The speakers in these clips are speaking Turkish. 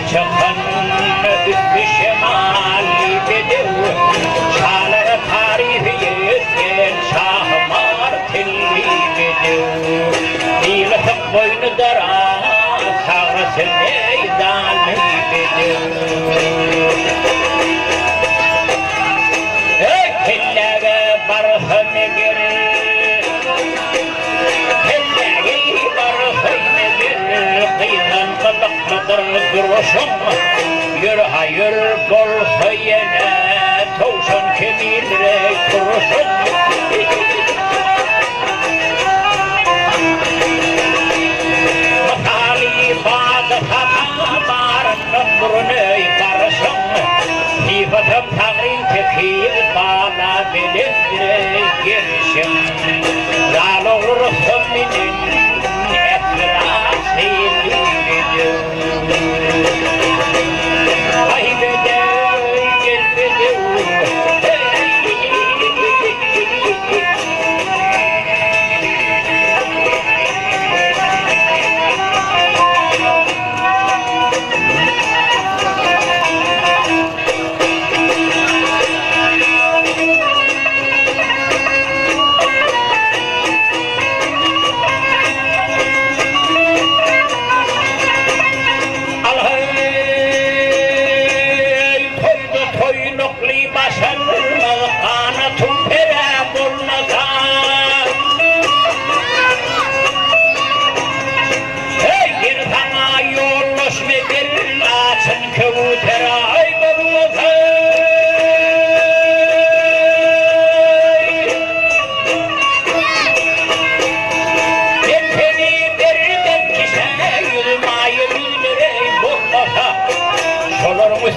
çıkan üstü şemali bedeu şalere tarifi yetken şahmar telli bedeu İlatık boynu dara sağrısı meydanı bedeu Kellere barhım girir Kellere barhım girir Kıyıdan kılıklıdır duruşum Yür hayır bolsa yine Tavşan kemire kuruşum Matali bazı tabarın Ömrünü barışım Hifatım tağrin tefil bana bilindir girişim Zal olur söminin etrası bilgidir Ay bedel gel bedel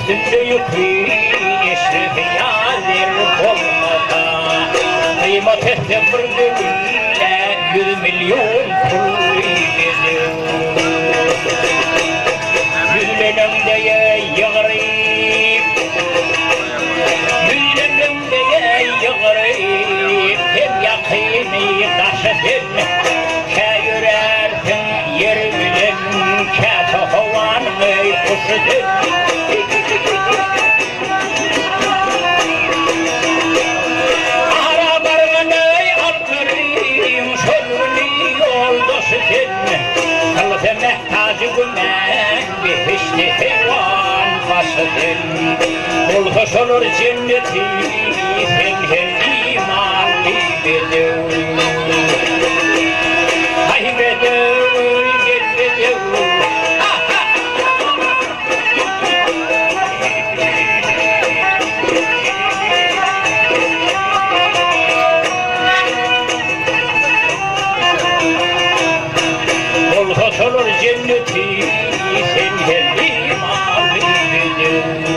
Üstünde yükü eşref yalir olmada Kıymet etse bir gönülle 100 milyon pul ileri Yüzlerimde yığırıp Yüzlerimde yığırıp Hem yakini taşıdın Kayürersin yer bilen Kâtı havanı kuşudun Mehtacı gümen behişli heyvan başıdın Kul hoş olur cenneti sen her imanlı bedeu Hay bedeu gel bedeu Olur cenneti sen her imanı bedeu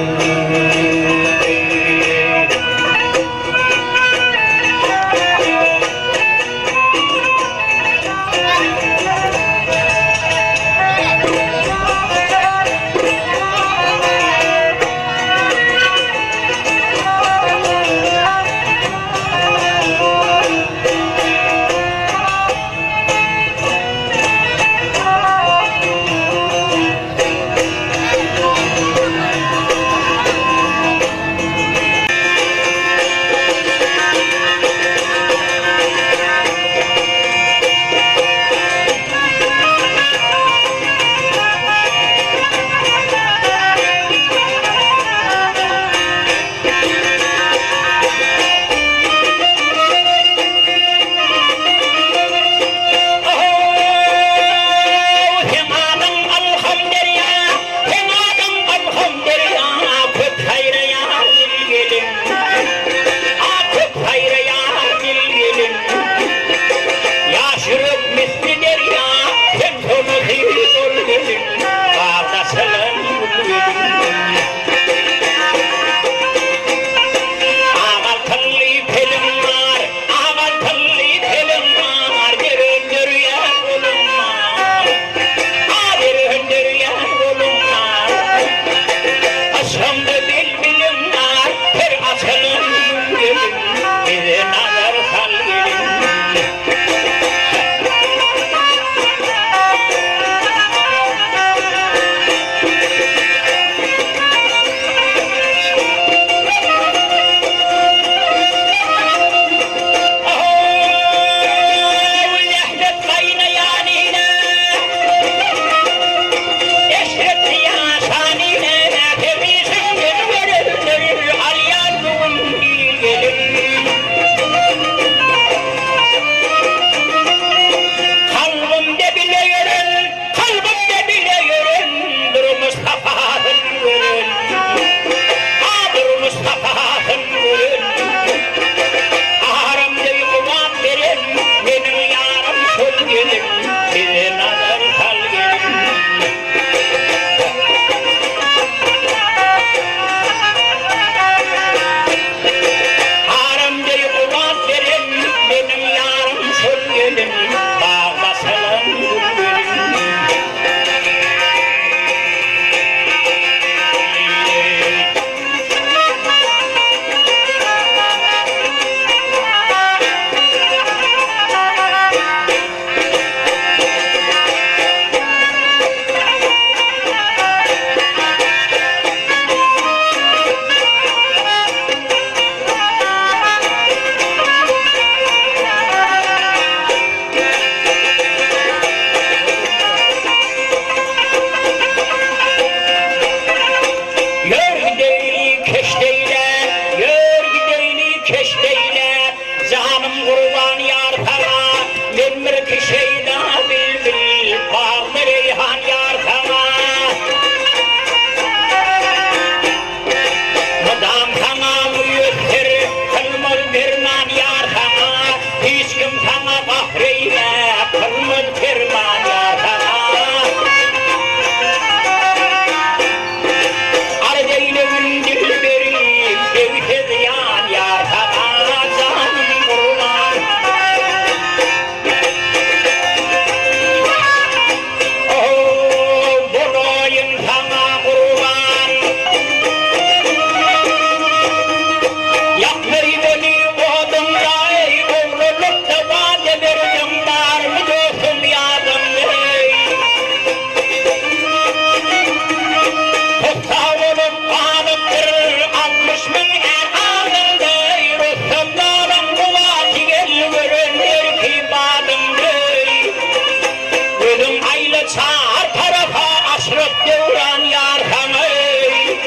çar tarafa aşırıp devran yar hanım.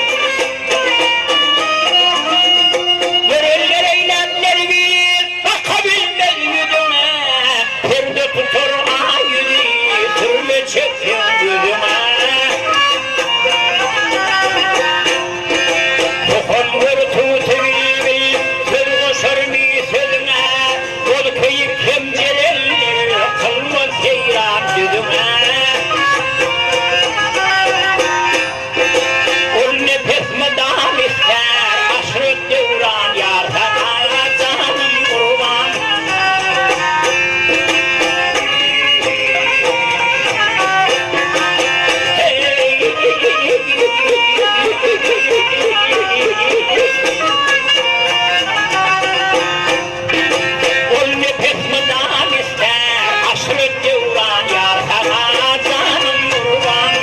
Verenler eylemler bir bakabilmez yüzüme. Perde tutur ayını türlü çekiyor yüzüme. Tohum vurtu tevilbil söz koşar mı sözüme. Kol kıyıp kemceler kılmaz seyran yüzüme. Ol nefes madam ister aşırı devran yar sana canım kurban. Ol nefes madam ister aşırı devran yar sana canım kurban.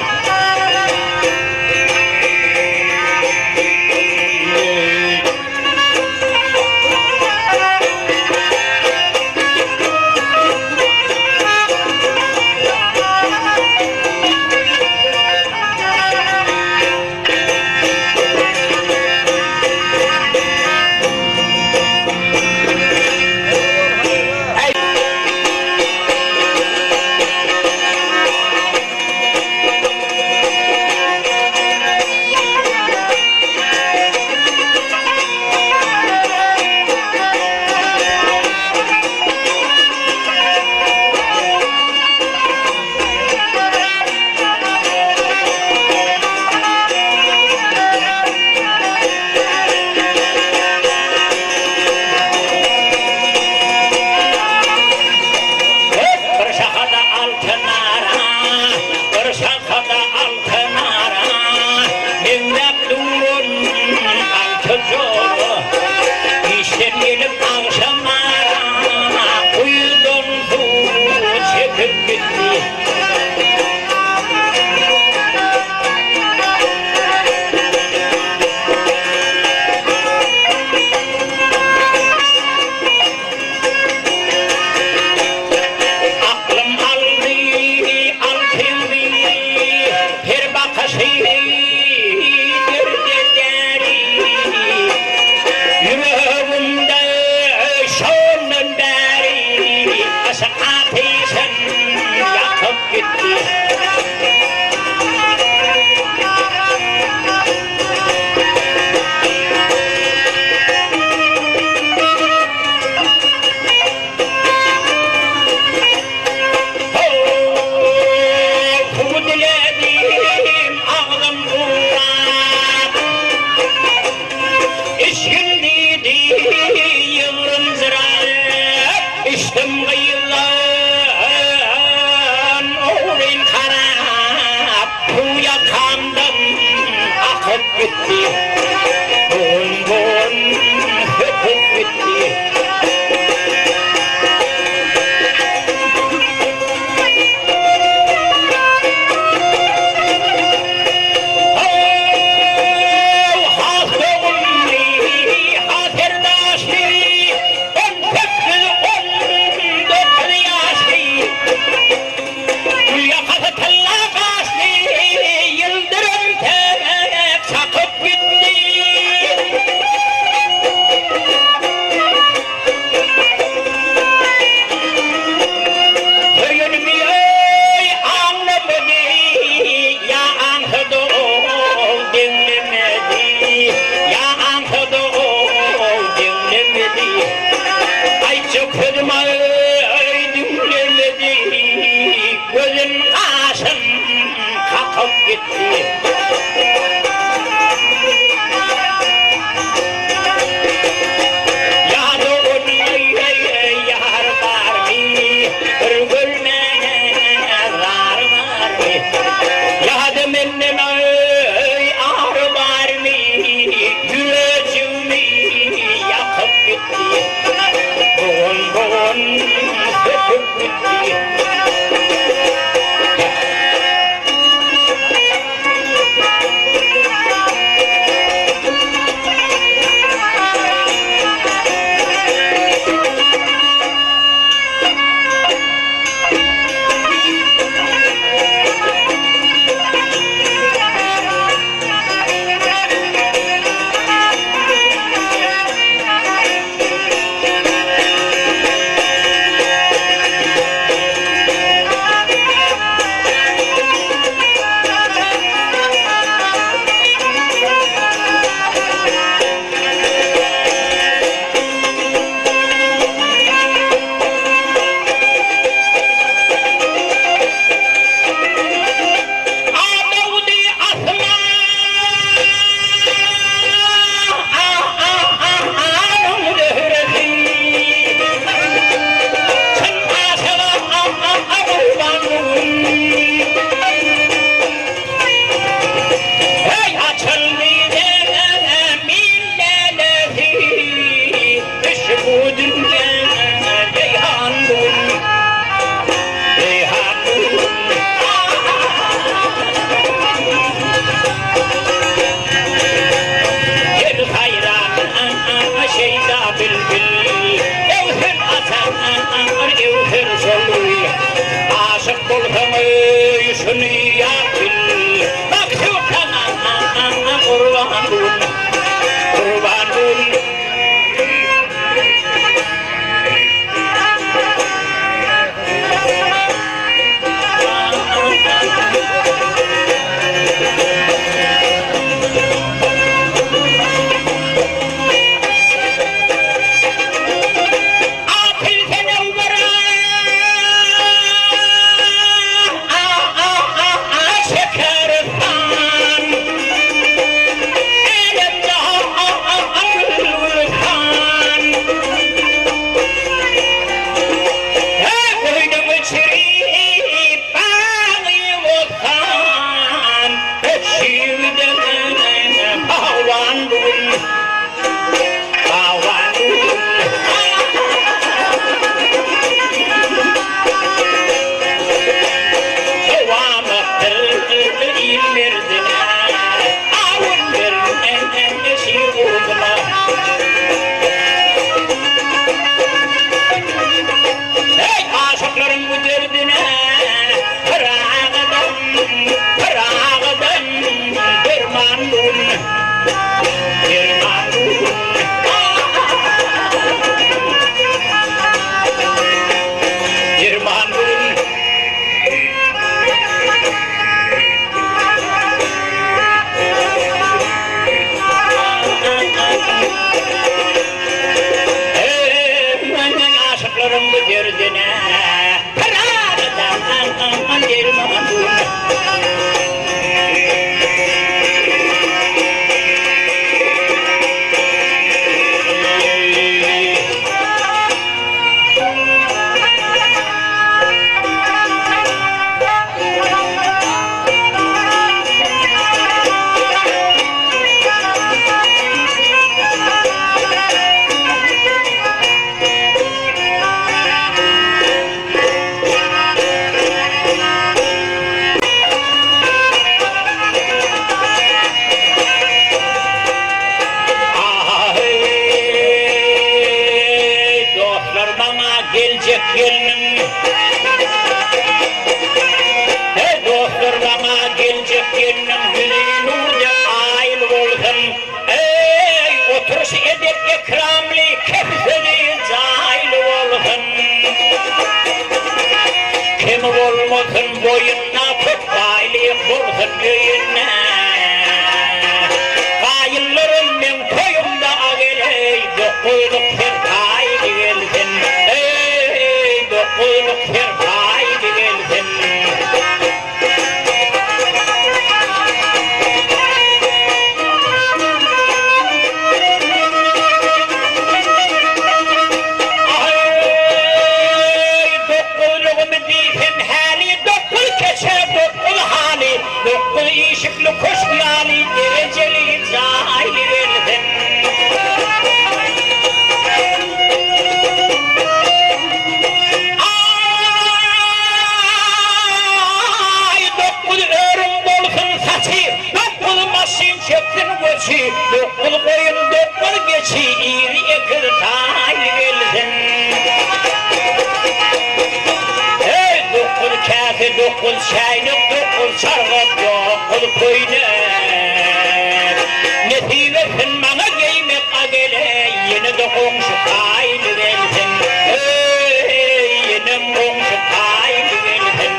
Bir şakada altın ara, bir şakada altın ara. Mevlakluğun altı zoru, işler gelip akşamlara. Uyudum su çekip gitti. Aklım aldı altındı, her bakışı bir derderi. Yüreğimde şonun beri, aşk ateşin yakıp gitti. Kumu diledim ağzım kurak. İşkin dedi yıvrım zırar. İçtim kıyılan oğlun karap. Bu yakamdan akıp gitti. Bun bun öpüp gitti. Gözüm kaşım kalkıp gitti. gelecek gelinim. Hey dostlar bana gelecek gelinim, yüzüğün uğurca ayıl olsun. Ey oturuş edip ikramli kefseli cahil olsun. Kim olmasın boyunna tutmaylı olsun göğünne. Kayıllarım ben koyumda ağeley, dokuyluk sertaylı gelsin. Ey dokuyluk sertaylı gelsin. Dokul işikli kuş yani dereceli cahili verdim. Ay dokul örüm bolsun saçı, dokul başın çöptün koçu, dokul koyun dokul geçi, iri yakır cahili verdim. Hey dokul kâfi, dokul çaylık, dokul çargıt, dokul koyne. Netivesin bana giymek agele, yine de komşu kaydı versin. Hey yine komşu kaydı versin.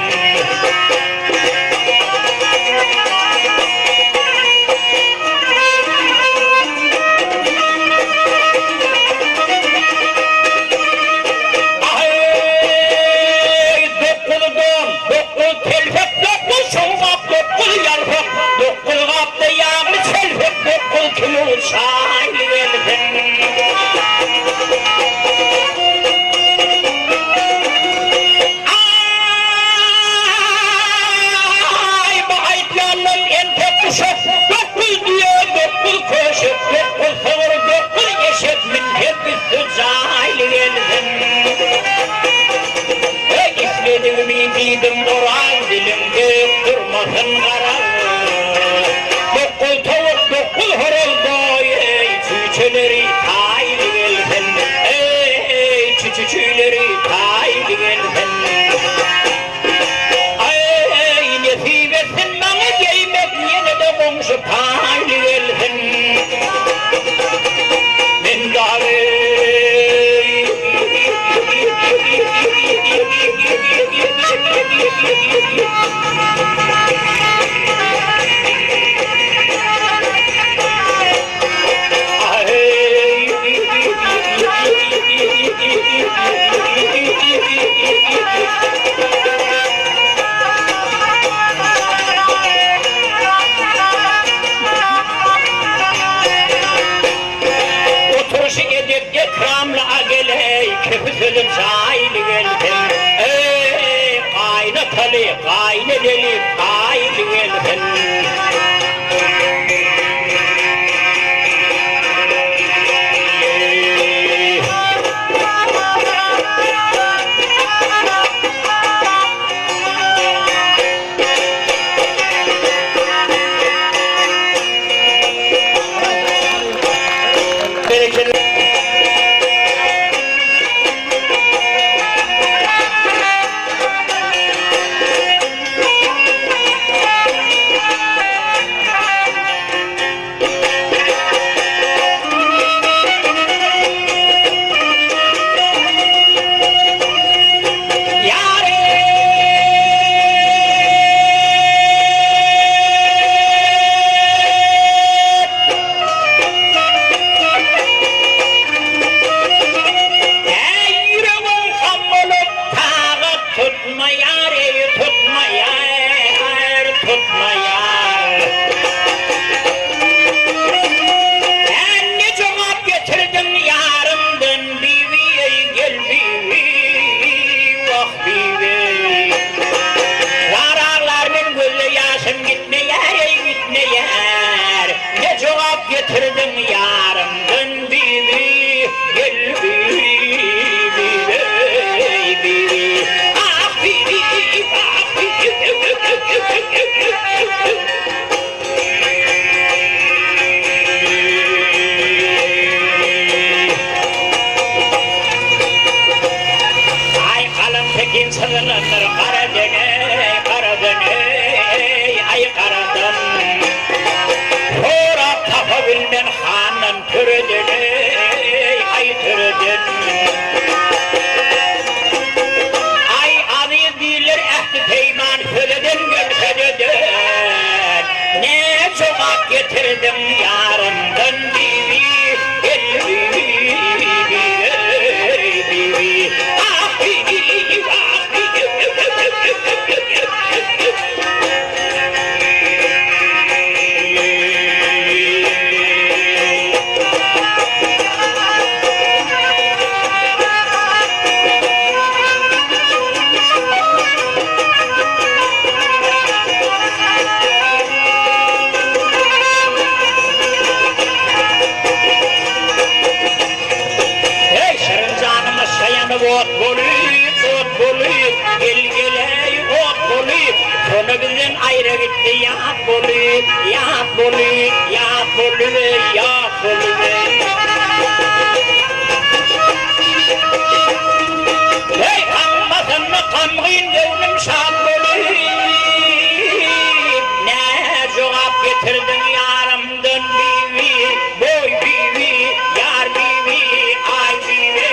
Ümidim duran dilimde durmasın karar. Dokul tavuk dokul horoz ey çüçüleri taylı gelsin. Ey çüçüleri taylı gelsin. Ey nesibesin bana giymek yine de komşu taylı gelsin. من داري oturuş edip ikramla ageley kefizilin sahili geldim ey kaynatalı kaynedeli sahili geldim getirdim yarımdan biri gel biri ah biri ah ay kalın tekin sığınır Karadene ay Karadan bilmen hanın türüdün ay türüdün ay adı bilir ehdi peyman fülüdün gül fülüdün ne çomak getirdim yarından biri gel biri ah biri ah biri ot bulayım, gel ot bulayım. Sonra bizden ayrı gitti yat bulayım. Hey anmasın mı kamgın gönlüm şan bulayım. Ne cevap getirdin yarımdan bivi, boy bivi, yar bivi, ay bivi.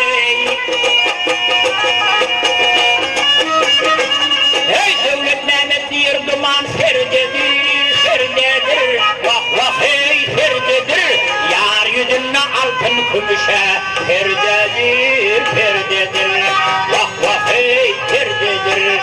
Hey devlet Mehmet diyor duman ferdedir, vah hey ferdedir, yar yüzüne altın kumuşa ferdedir, vah hey ferdedir.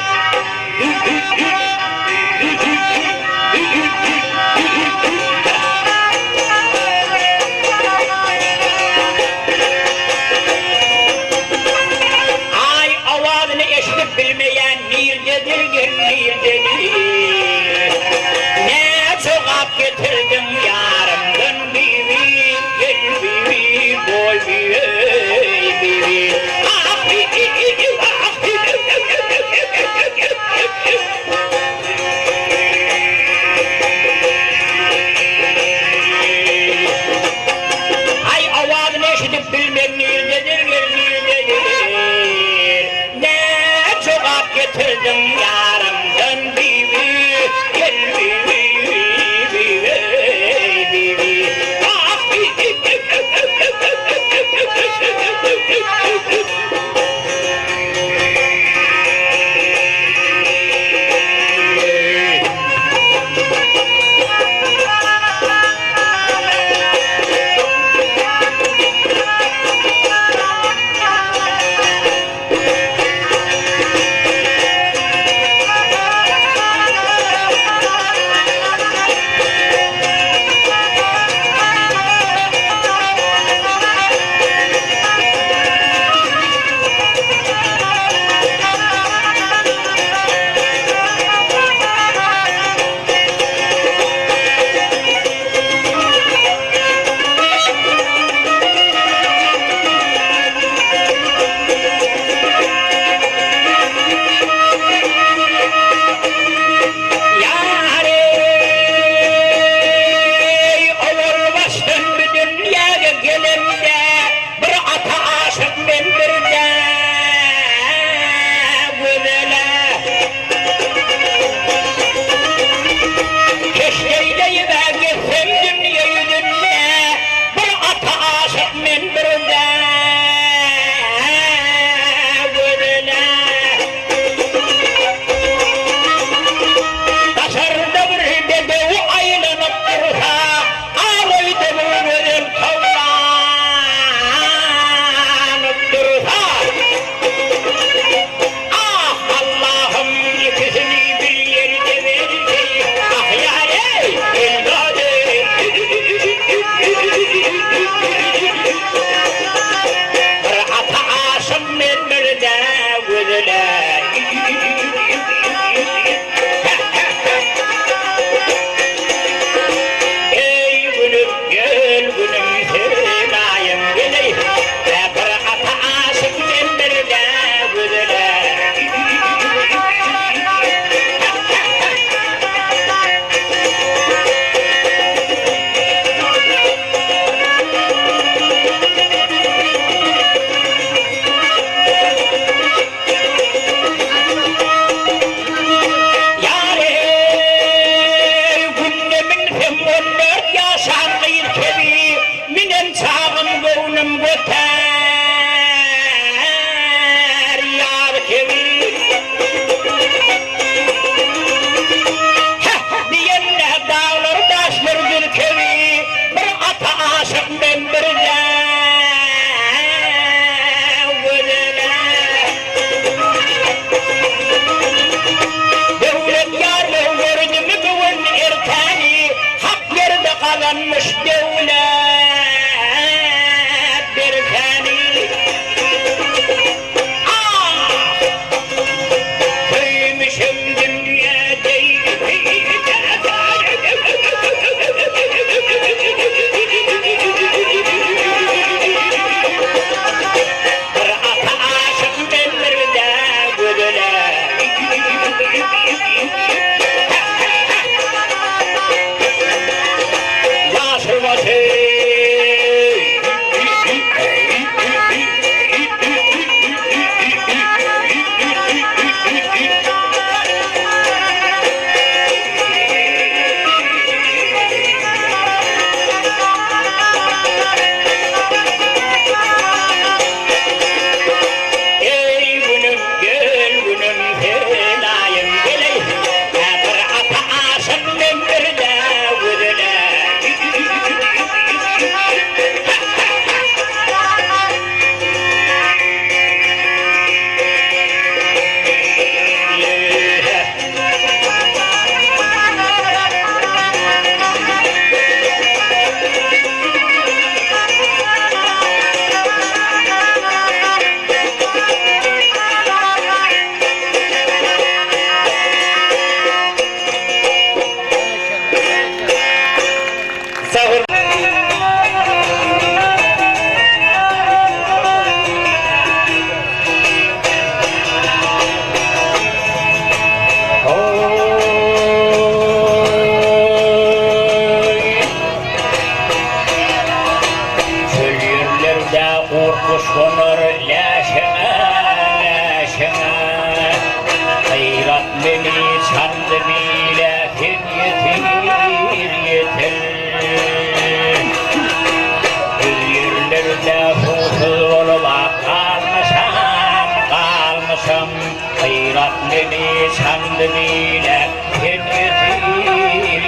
beni sandı bile yeter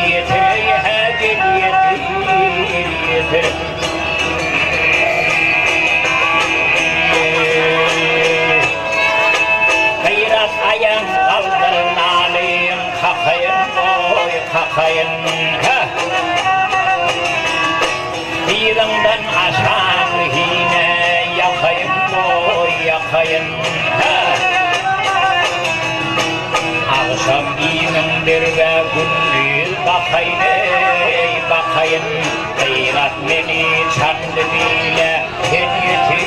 yeter yeter yeter gayret ayağım kaldırın alayım kakayın boy kakayın Dilinden aşağı yine yakayım boy yakayım Akşam giyimindir ve gündüz bakayın ey bakayın Gayret beni çandı bile yeter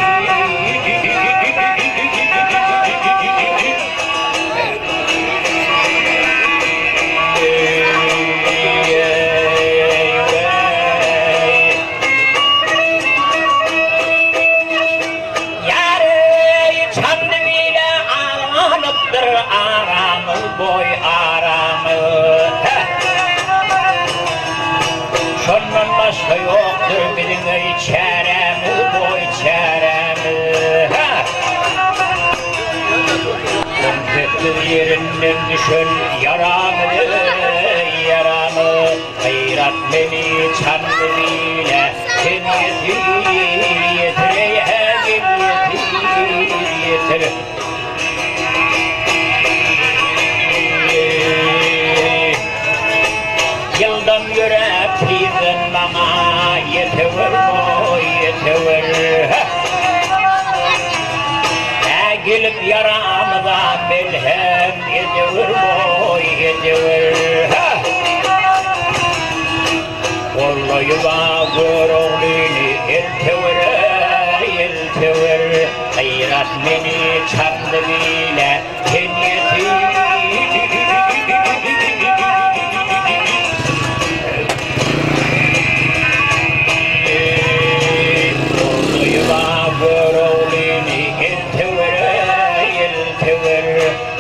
boy aramı Şundan başka yoktur birine çaremi boy çaremi Kıntı yerinden düşün yaramı yaramı Gayret beni çandı bile sen yeter yeter yeter Yıldan göre pizin bana yetever boy yetever Gelip yaramda melhem yetever boy yetever Vallahi bağır oğlunu eltever Gayret beni çandı bile sen yeter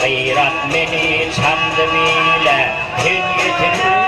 Gayret beni çandı bile yeter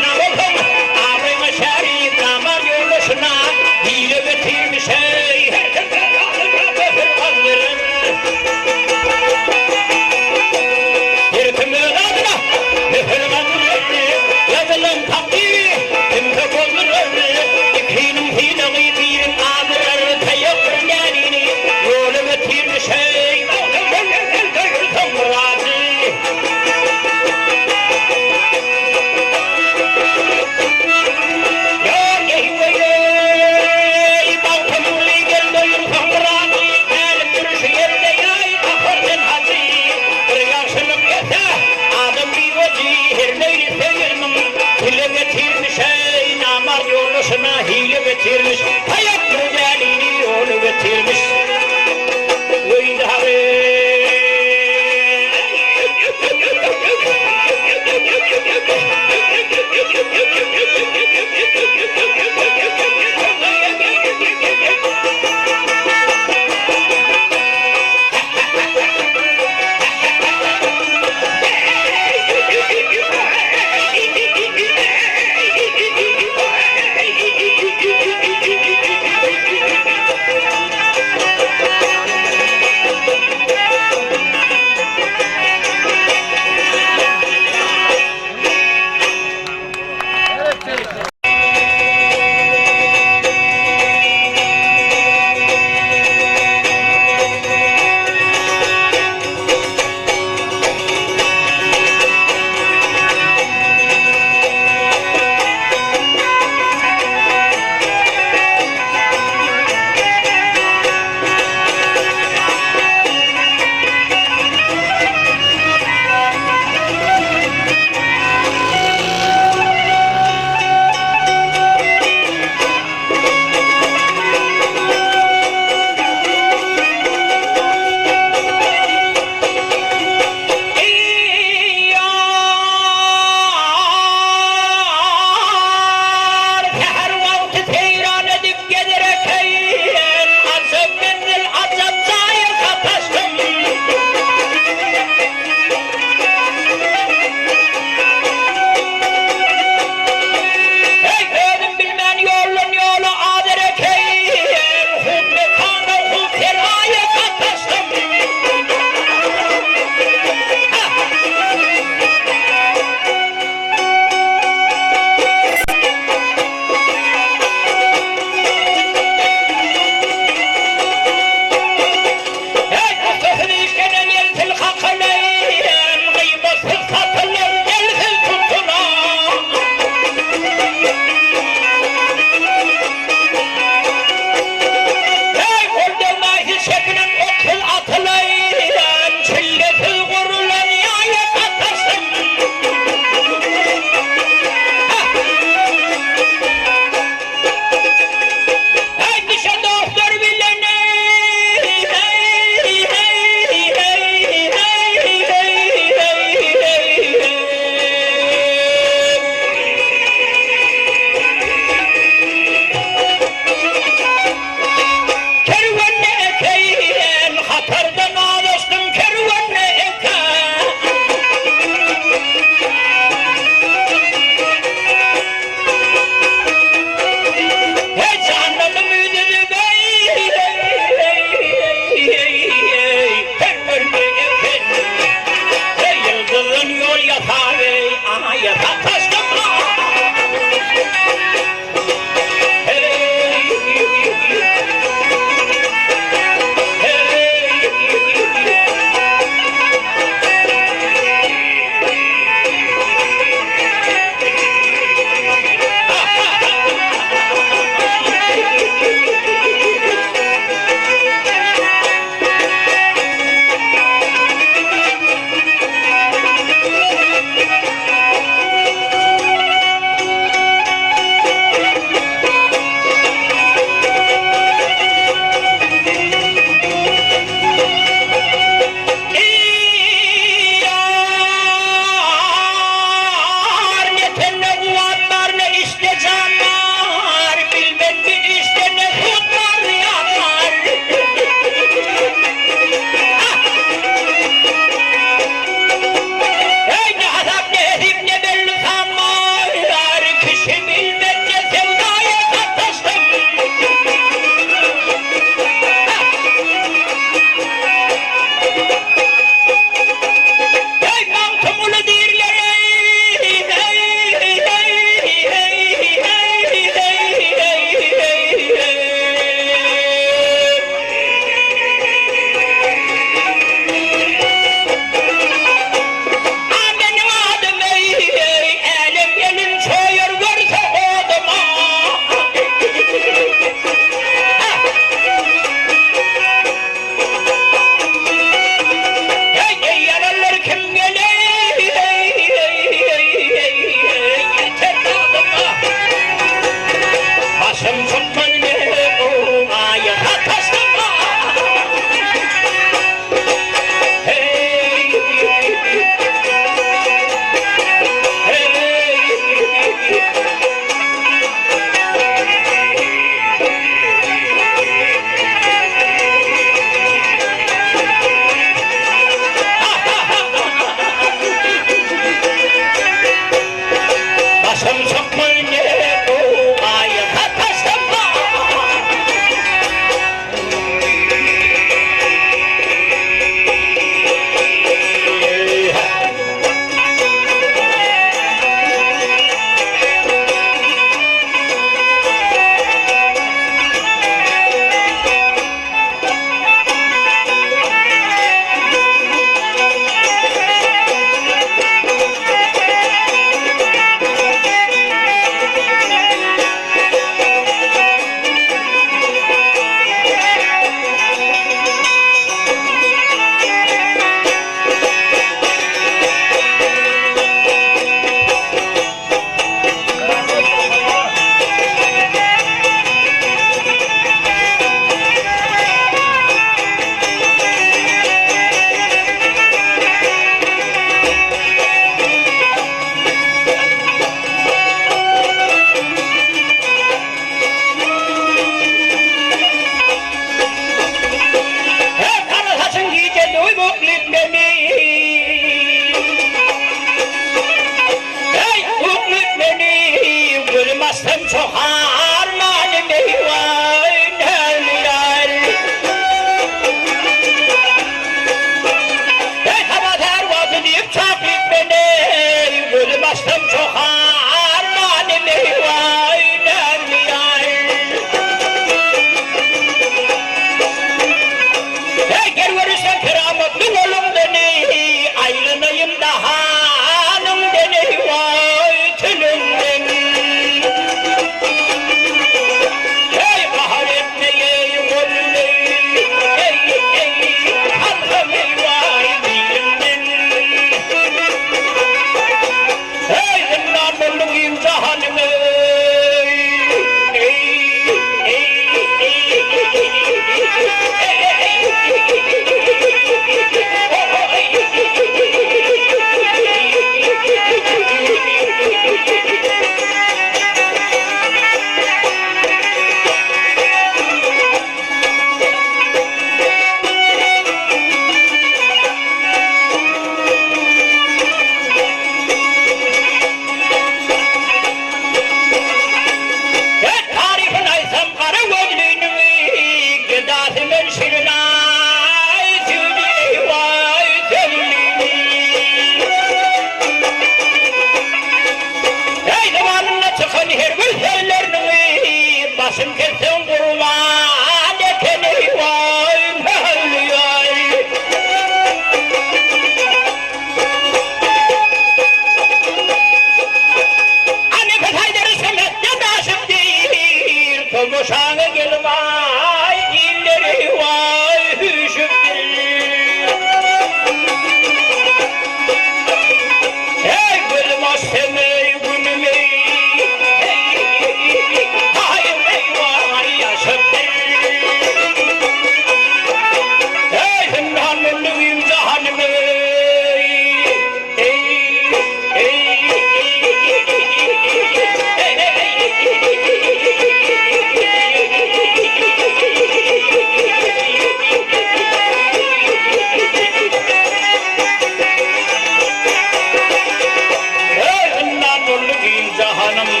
canım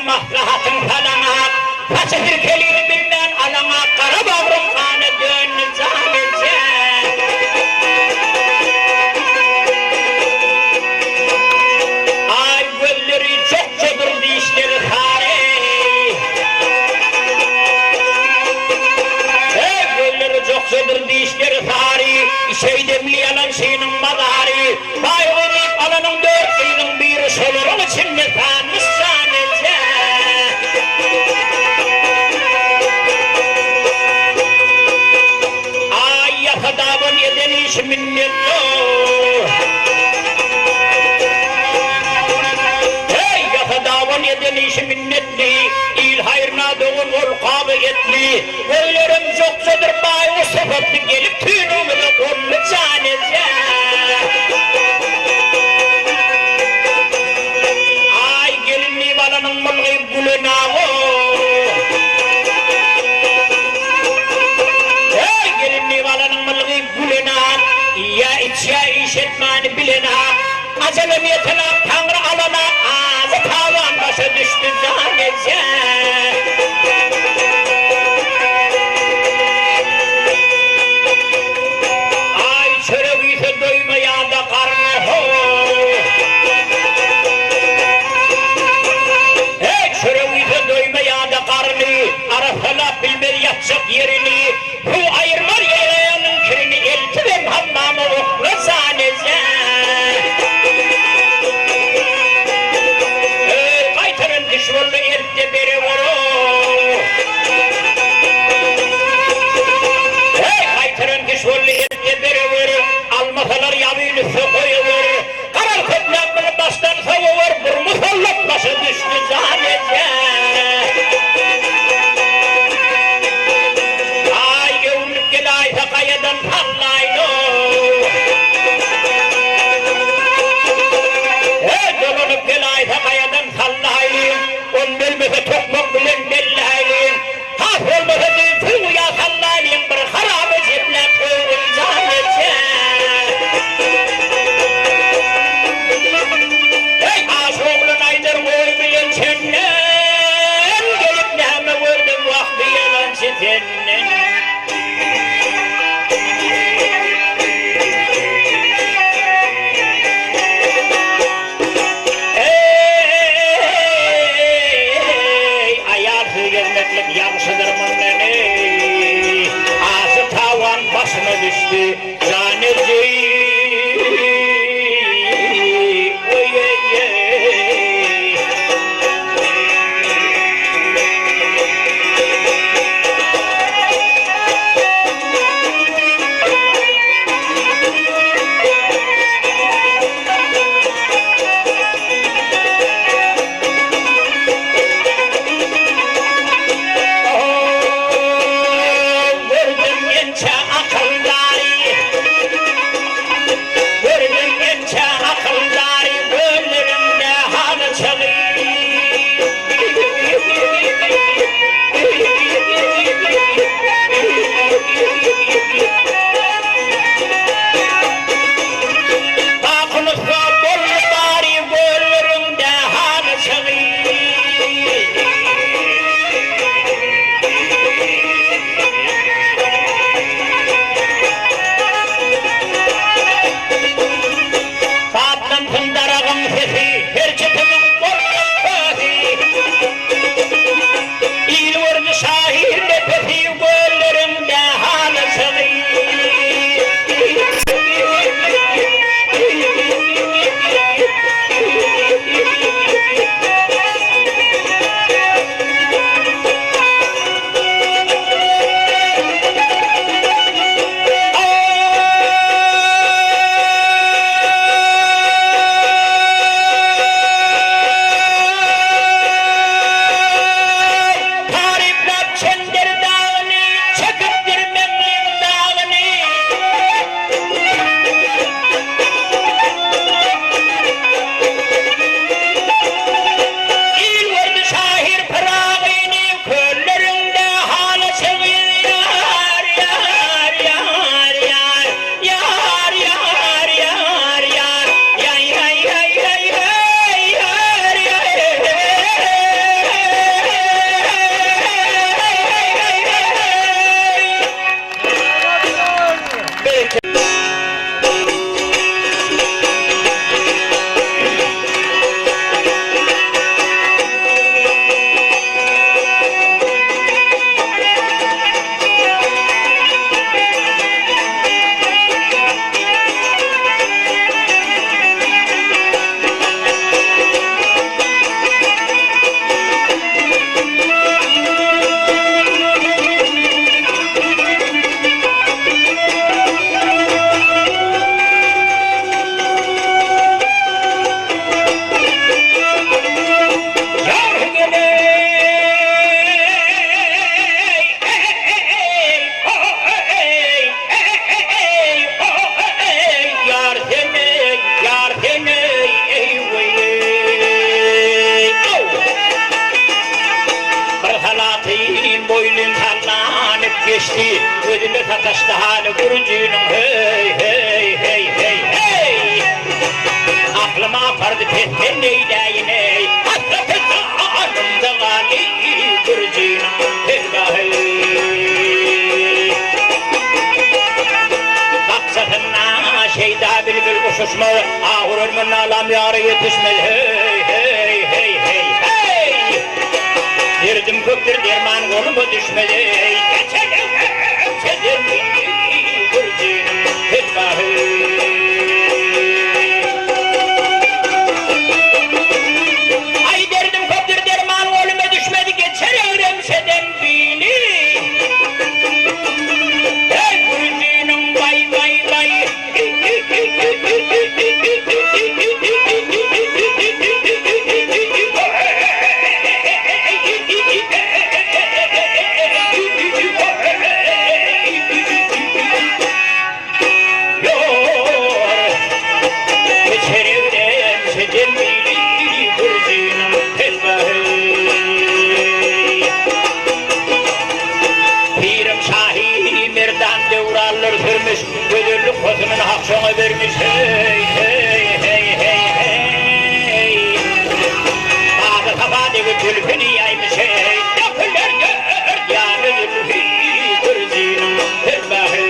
maslahatın falana, façedir kelini bilmeyen alana, kara bağrım kanı dönü zanece. Ay gölleri çok çadır dişleri kare. Gölleri çok çadır dişleri kare. Şey demli yalan şeyinin madarı. Bay verip alanın dört kıyının biri solurun içinde tanmış zanece. Davon edeniş minnetli. Hey yaka davon edeniş minnetli. İl hayrına doğun ol kabiliyetli. Öylerim çokçadır bay o sıfatlı gelip tüyünümüzü kollu caneze. Ay gelinli balanın mılgıyıp gülüne ya içya işitmani bilena acelem yetene tanrı alana ağzı tavan başa düştü zanece. Ay çöreğiyse doymaya da karnı ho. Hey çöreğiyse doymaya da karnı arafala bilmer yatacak yerini bu ayırmar yarayanın kirini eltirem hammamı okla zaneze. Kaytarın düşmanlı elde beri vuru. Kaytarın düşmanlı elde beri vuru. Almasalar yavini sokuyu vuru. Karal kutlanmını baştan savur. Bir musallat başı düştü zaneze. geçti. Ödünü tataştı hani kurucunun hey hey hey hey hey. Aklıma apardı petten neyleyim ey. Hatta petanımda gani kurucunun hey hey. Maksatına şeyda bülbül uçuşma. Ahurur mırnalam yarı yetişmez hey hey hey hey hey. Derdim köktür derman koluma düşmedi. Geçelim geçelim kurcunum hütbahı. Ay derdim köktür derman koluma düşmedi. Geçerim şeden bini. Hey kurcunum bay bay bay. Ödüllü kotunun haksına vermiş hey hey hey hey hey. Bağda tabadeki tülfünü yaymış hey. Yapılar gör yanı zülfü kırzinum hürbahı.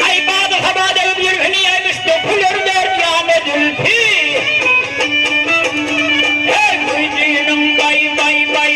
Ay bağda tabadeki tülfünü yaymış yapılar gör yanı zülfü. Hey kırzinum bay bay bay.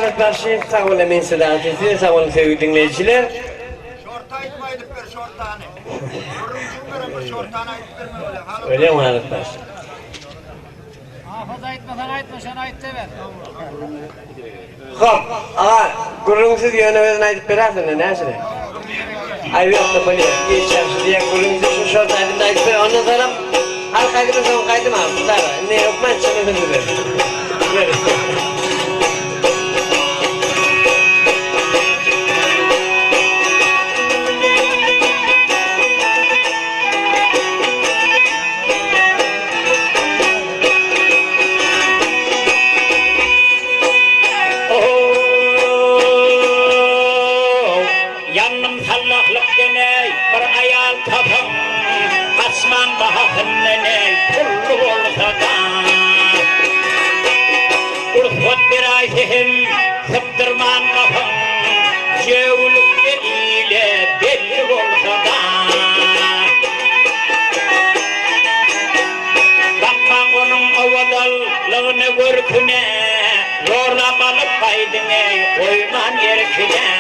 Muharrem Başşehir sağ olun emin sedatesi, sağ olun sevgili dinleyiciler. Şorta aytmaydık bir şortane. Yorumcum bir şortane aytıp verme öyle. Öyle Muharrem Başşehir. Hafız aytmasan aytma, şana ayt de ver. Hop, ağa, gururumsuz yönümüzün aytıp berasın, ne aşırı? Ay yok da böyle, geçeceğim diye gururumsuz şu şort aytımda aytıp ver, ondan sonra hal kaydıma zaman kaydım abi, tutar, ne yok ben sana hızlı ver. Yanım tallaklık deney, bir ayal tapım, asman bahakın deney, pullu olsa da. Urfot bir aytihim, sıptırman kapım, cevlük ile belli olsa da. Bakman onun ovadallığını görküne, zorlamalık kaydını koyman yerkine.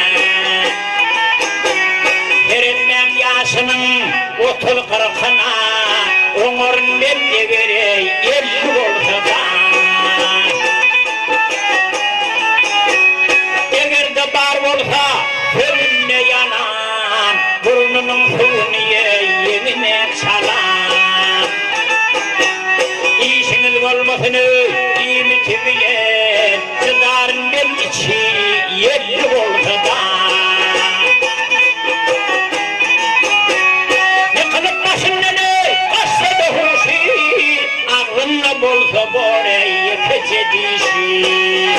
Erinmem yaşının otul kırkına, onurun ben de verey, elli olsa da. Eğer de bar olsa, önüne yanan, burnunun suyunu yeminle çalan. İşiniz olmasını iyi mi bilen, çıdarın ben içi, elli olsa da. Bolsa borey keçedişi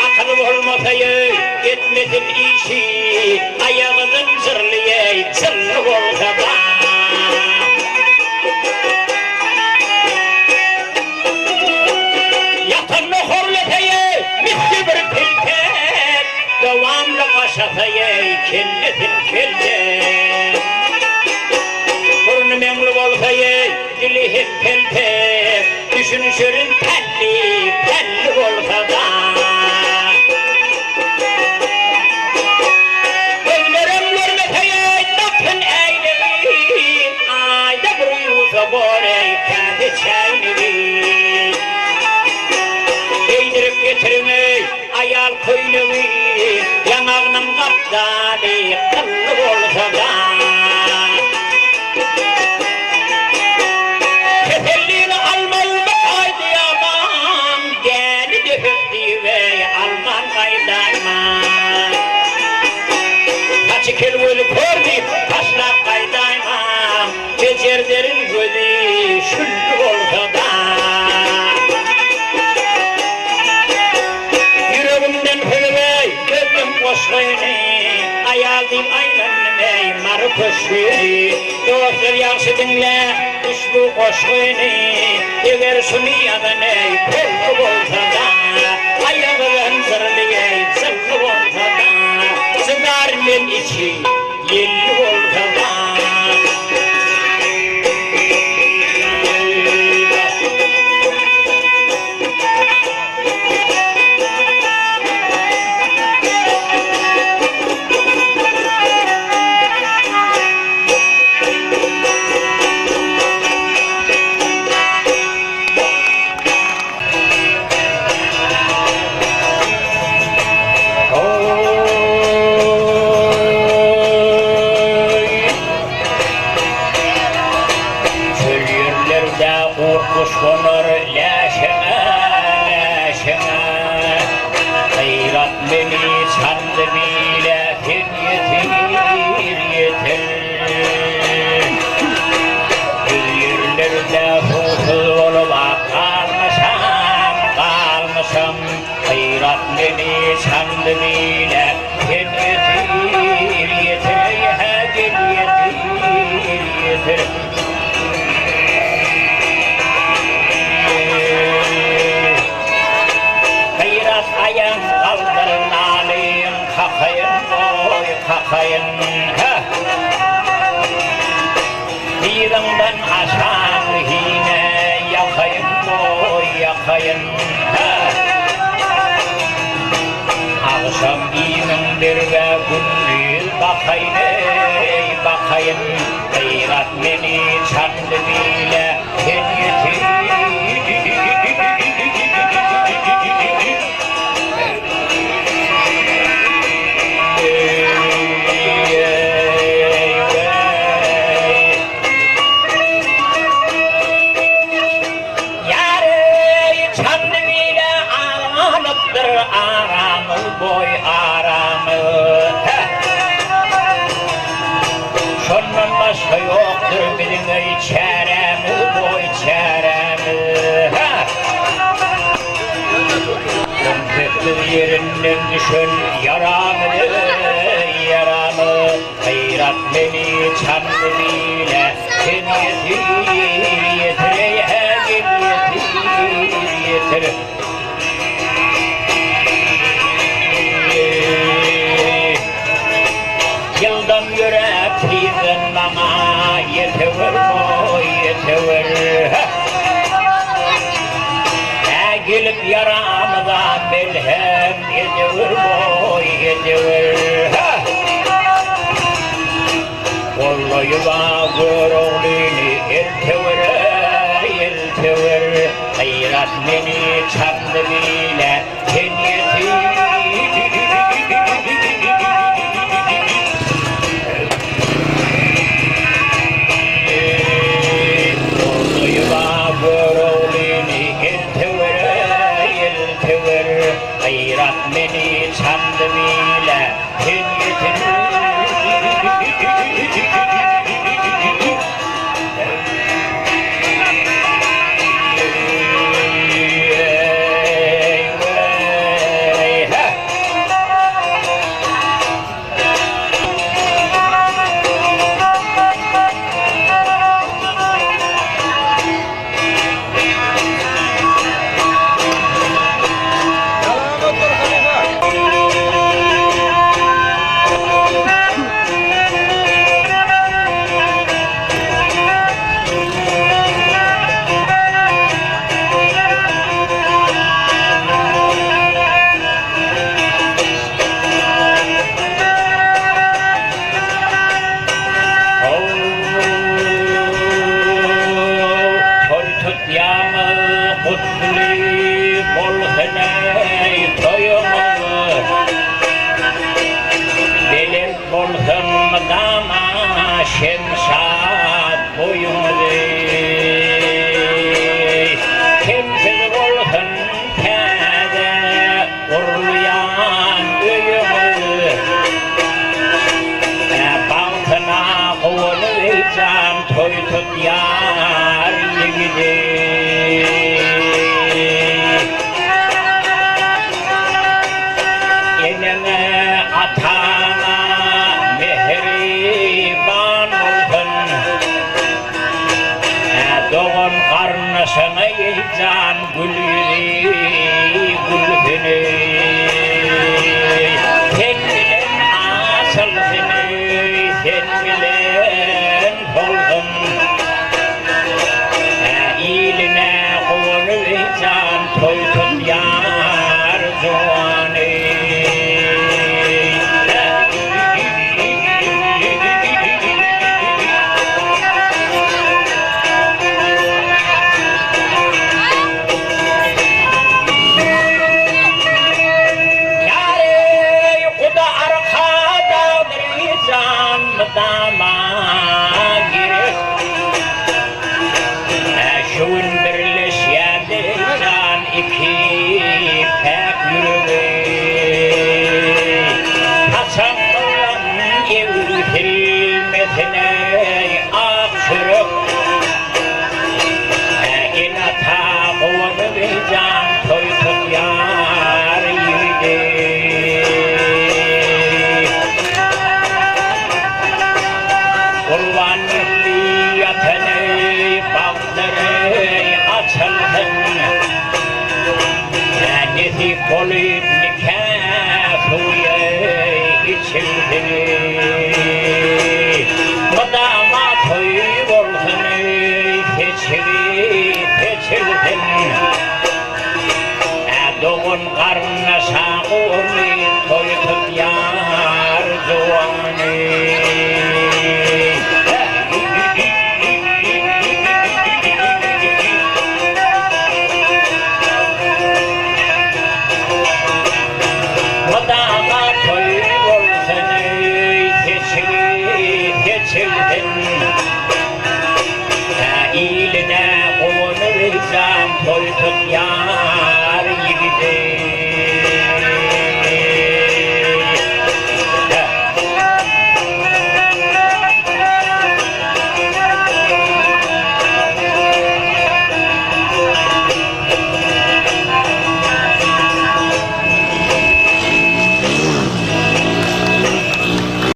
akıl olmasayı etmesin işi ayağının zırlıyey zırlı olsa da yatan horleteye misli bir piltet devamlı kaşatayey kellesin kellet burnu memlu olsayı dili hep pelte düşünüşürün telli telli olsa da gözlerim görmeseye bakın eylemi ayda buruysa borey kendi çeynemi giydirip getirmeyi ayal koynumu yanağının kaptanı kıllı olsa da Kefelliğini almayı kaydı yaman Geli defekti ve alman kaydayman Kaçı kelveli kordi taşlak kaydayman Becerderin gözü şüllü olsa da Yüreğimden fırvey gözüm koşkayını Ayaldım aylanmey marı koşkayını Dostlar yakşı dinle bu koşkayını Eğer şunu yadını kollu olsa da Ayağın zırlıyey zırlı olsa da Sıdarmen içi yelli olsa da Kuş konur leşime, leşime Hayrat beni sandı bile yetir, yetir Yüz yerlerde susuz olup kalmışam, kalmışam Hayrat beni sandı bile yetir, yetir Yetir, yetir Ayağım kaldırın alayım kakayın boy kakayın Dirinden aşağı yine yakayın boy yakayın bakayım ey bakayım Gayrat beni çandı bile Kenyeti boy aramı şundan başka yoktur bizim ey çaremi boy çaremi Kıntır yerinden düşün yaramı yaramı Hayrat beni çandı bile sen yetir yetir yetir yetir Yıldan yürek prizin bana yetiver boy yetiver Gülüp yaramıza melhem yetiver boy yetiver Vallahi bağır oğlunu eltiver Hayrat beni çandı bile sen yetir Hayrat beni çandı bile sen yetir Şemşat boyunu kimsiz olsun kâde urlayan öyümü Baltına kuvunu eycan toy tut yar yigidi Eneme atana mehriban Doğan karnısına yiycan gülüri gülhünü Sen bilen asılhını sen bilen solhın İyiline kuvunu yiycan toy tut yar zuanı Polly